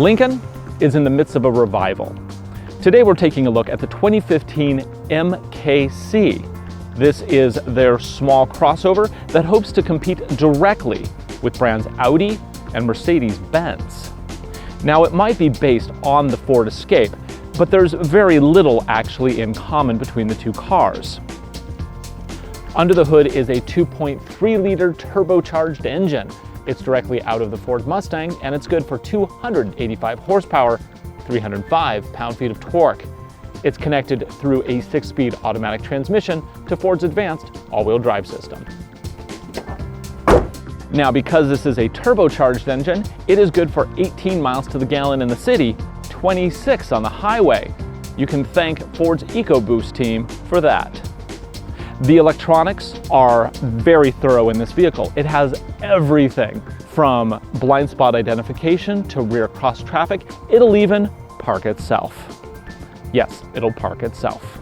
Lincoln is in the midst of a revival. Today we're taking a look at the 2015 MKC. This is their small crossover that hopes to compete directly with brands Audi and Mercedes-Benz. Now, it might be based on the Ford Escape, but there's very little actually in common between the two cars. Under the hood is a 2.3-liter turbocharged engine. It's directly out of the Ford Mustang, and it's good for 285 horsepower, 305 pound-feet of torque. It's connected through a 6-speed automatic transmission to Ford's advanced all-wheel drive system. Now, because this is a turbocharged engine, it is good for 18 miles to the gallon in the city, 26 on the highway. You can thank Ford's Ecoboost team for that. The electronics are very thorough in this vehicle. It has everything from blind spot identification to rear cross traffic. It'll even park itself. Yes, it'll park itself.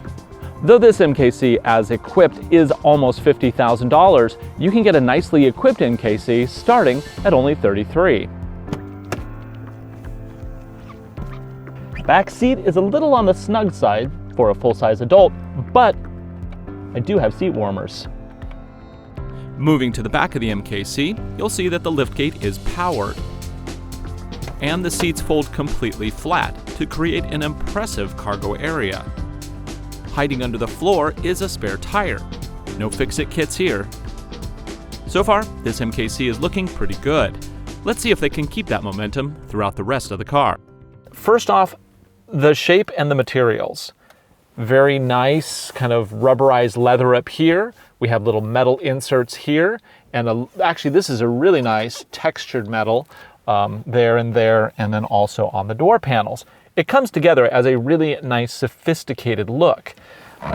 Though this MKC as equipped is almost $50,000, you can get a nicely equipped MKC starting at only $33,000. Backseat is a little on the snug side for a full-size adult, but I do have seat warmers. Moving to the back of the MKC, you'll see that the liftgate is powered. And the seats fold completely flat to create an impressive cargo area. Hiding under the floor is a spare tire. No fix-it kits here. So far, this MKC is looking pretty good. Let's see if they can keep that momentum throughout the rest of the car. First off, the shape and the materials. Very nice kind of rubberized leather up here. We have little metal inserts here, and actually this is a really nice textured metal there, and then also on the door panels. It comes together as a really nice sophisticated look.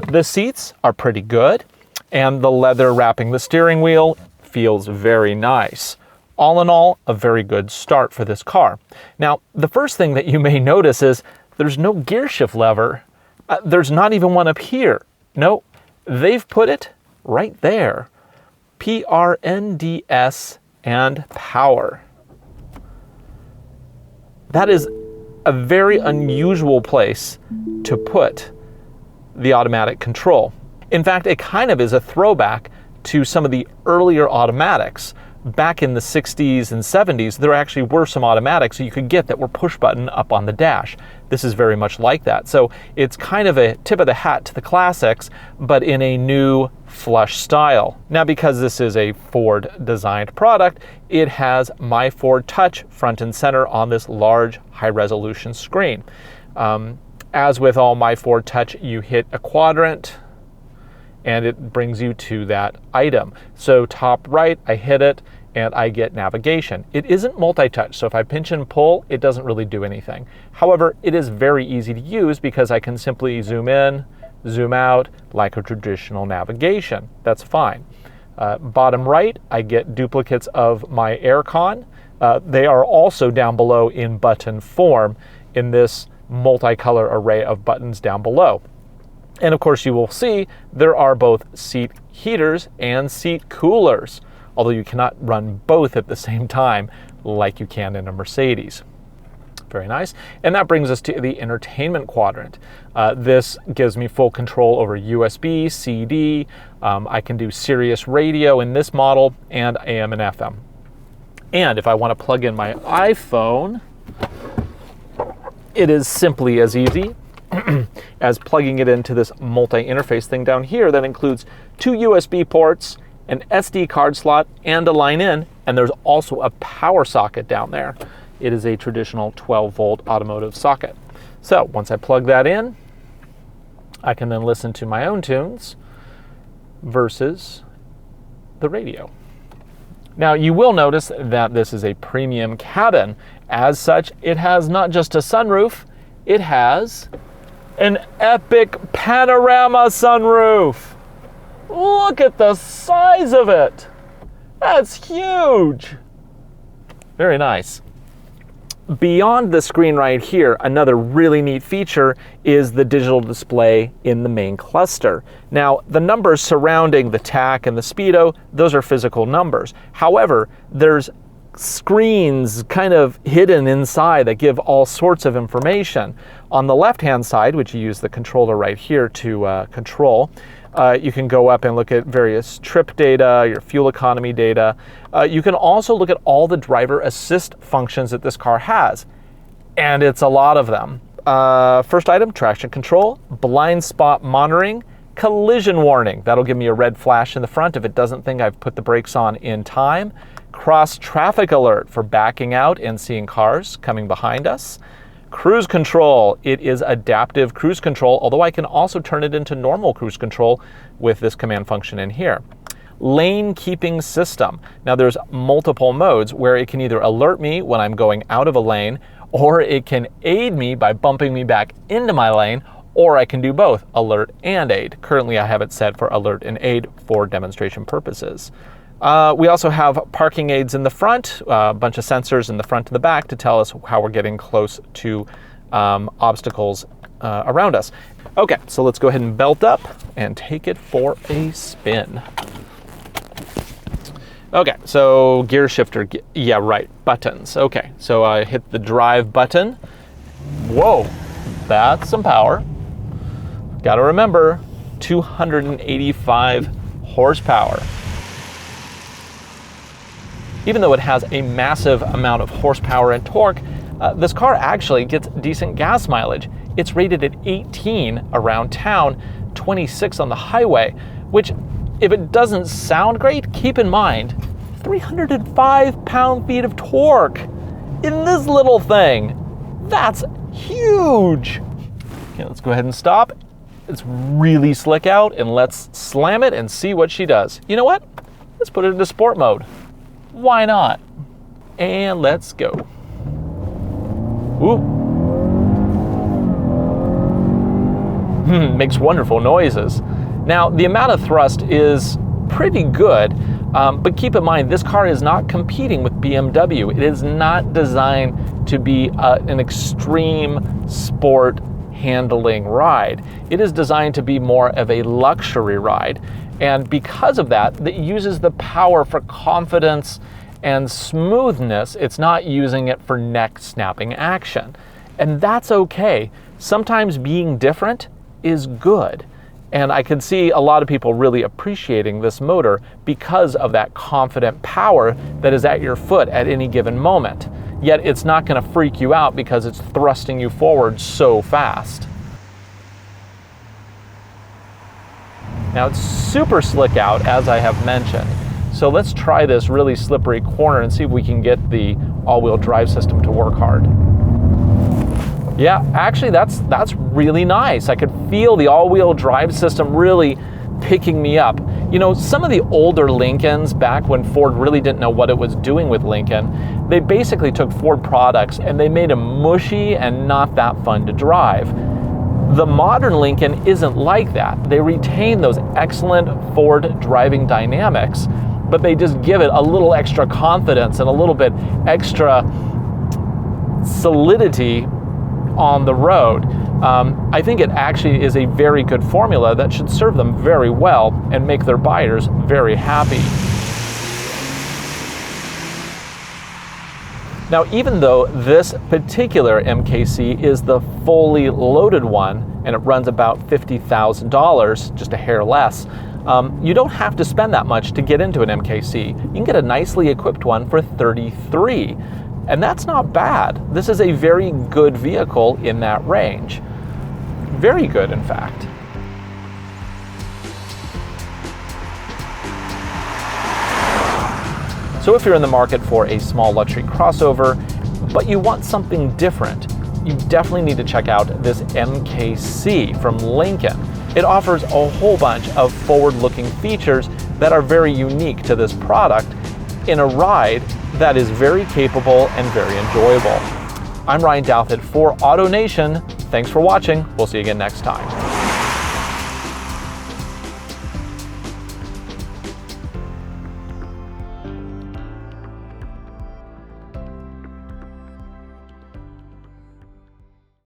The seats are pretty good, and the leather wrapping the steering wheel feels very nice. All in all, a very good start for this car. Now, the first thing that you may notice is there's no gear shift lever. There's not even one up here. No, they've put it right there. PRNDS and power. That is a very unusual place to put the automatic control. In fact, it kind of is a throwback to some of the earlier automatics. Back in the 60s and 70s, there actually were some automatics you could get that were push button up on the dash. This is very much like that. So it's kind of a tip of the hat to the classics, but in a new flush style. Now, because this is a Ford designed product, it has My Ford Touch front and center on this large high resolution screen. As with all My Ford Touch, you hit a quadrant and it brings you to that item. So top right, I hit it and I get navigation. It isn't multi-touch, so if I pinch and pull, it doesn't really do anything. However, it is very easy to use because I can simply zoom in, zoom out like a traditional navigation. That's fine. Bottom right, I get duplicates of my aircon. They are also down below in button form in this multicolor array of buttons down below. And of course, you will see there are both seat heaters and seat coolers, although you cannot run both at the same time like you can in a Mercedes. Very nice. And that brings us to the entertainment quadrant. This gives me full control over USB, CD. I can do Sirius radio in this model and AM and FM. And if I want to plug in my iPhone, it is simply as easy as plugging it into this multi-interface thing down here that includes 2 USB ports, an SD card slot, and a line in, and there's also a power socket down there. It is a traditional 12-volt automotive socket. So once I plug that in, I can then listen to my own tunes versus the radio. Now, you will notice that this is a premium cabin. As such, it has not just a sunroof, it has an epic panorama sunroof. Look at the size of it. That's huge. Very nice. Beyond the screen right here, another really neat feature is the digital display in the main cluster. Now, the numbers surrounding the tach and the speedo, those are physical numbers. However, there's screens kind of hidden inside that give all sorts of information. On the left-hand side, which you use the controller right here to control, you can go up and look at various trip data, your fuel economy data. You can also look at all the driver assist functions that this car has, and it's a lot of them. First item, traction control, blind spot monitoring, collision warning. That'll give me a red flash in the front if it doesn't think I've put the brakes on in time. Cross traffic alert for backing out and seeing cars coming behind us. Cruise control, it is adaptive cruise control, although I can also turn it into normal cruise control with this command function in here. Lane keeping system. Now there's multiple modes where it can either alert me when I'm going out of a lane, or it can aid me by bumping me back into my lane, or I can do both, alert and aid. Currently I have it set for alert and aid for demonstration purposes. We also have parking aids in the front, a bunch of sensors in the front and the back to tell us how we're getting close to obstacles around us. Okay, so let's go ahead and belt up and take it for a spin. Okay, so gear shifter, yeah, right, buttons. Okay, so I hit the drive button. Whoa, that's some power. Gotta remember, 285 horsepower. Even though it has a massive amount of horsepower and torque, this car actually gets decent gas mileage. It's rated at 18 around town, 26 on the highway, which, if it doesn't sound great, keep in mind, 305 pound-feet of torque in this little thing. That's huge. Okay, let's go ahead and stop. It's really slick out, and let's slam it and see what she does. You know what? Let's put it into sport mode. Why not? And let's go. Ooh. Makes wonderful noises. Now, the amount of thrust is pretty good, but keep in mind, this car is not competing with BMW. It is not designed to be an extreme sport handling ride. It is designed to be more of a luxury ride. And because of that, it uses the power for confidence and smoothness. It's not using it for neck snapping action. And that's okay. Sometimes being different is good. And I can see a lot of people really appreciating this motor because of that confident power that is at your foot at any given moment. Yet it's not going to freak you out because it's thrusting you forward so fast. Now it's super slick out, as I have mentioned. So let's try this really slippery corner and see if we can get the all-wheel drive system to work hard. Yeah, actually that's really nice. I could feel the all-wheel drive system really picking me up. You know, some of the older Lincolns, back when Ford really didn't know what it was doing with Lincoln, they basically took Ford products and they made them mushy and not that fun to drive. The modern Lincoln isn't like that. They retain those excellent Ford driving dynamics, but they just give it a little extra confidence and a little bit extra solidity on the road. I think it actually is a very good formula that should serve them very well and make their buyers very happy. Now, even though this particular MKC is the fully loaded one, and it runs about $50,000, just a hair less, you don't have to spend that much to get into an MKC. You can get a nicely equipped one for $33,000, and that's not bad. This is a very good vehicle in that range. Very good, in fact. So if you're in the market for a small luxury crossover, but you want something different, you definitely need to check out this MKC from Lincoln. It offers a whole bunch of forward-looking features that are very unique to this product in a ride that is very capable and very enjoyable. I'm Ryan Douthit for AutoNation. Thanks for watching. We'll see you again next time.